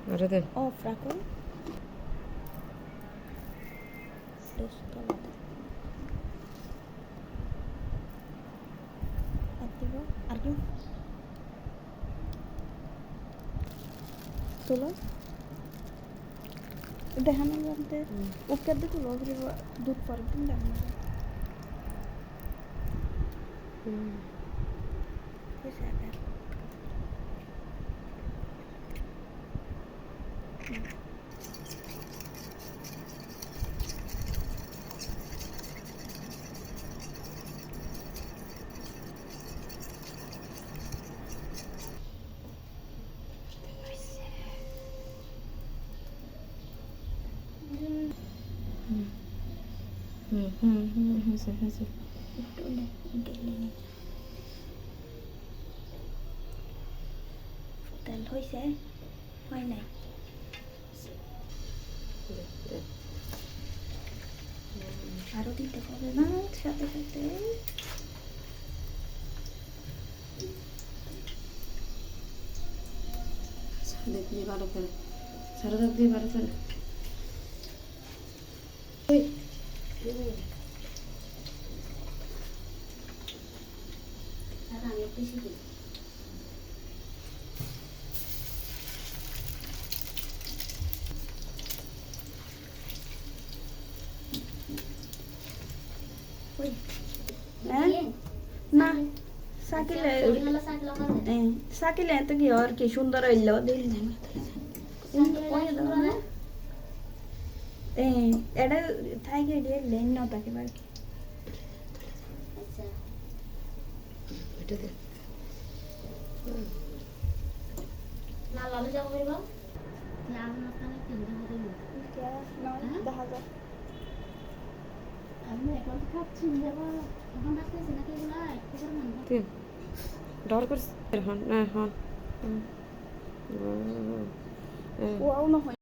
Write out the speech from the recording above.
আরে দে ও ফ্রাকল আর কি তোলো দেখানো বলতে ওকে দেখো দুধ পরে দিন দেখানো হয়েছে তেল হয়েছে হয় নাই আরো দিতে হবে না সাথে সাথে দেখলি ভালো করে সারা রাত দিয়ে ভালো করে না সাকিলে সাকিলে তো কি আর কি সুন্দর হইল দিল এটা থাকে দিয়ে লেন না তাকে বার কি এটা দে না লালু যাবো বলবো দেখা যায় আমি এখন তো খাচ্ছি যাবো এখন রাখতেছি নাকি এগুলো একটু করে মানবো তিন ডর করছ হন না হন ওয়াও না হয়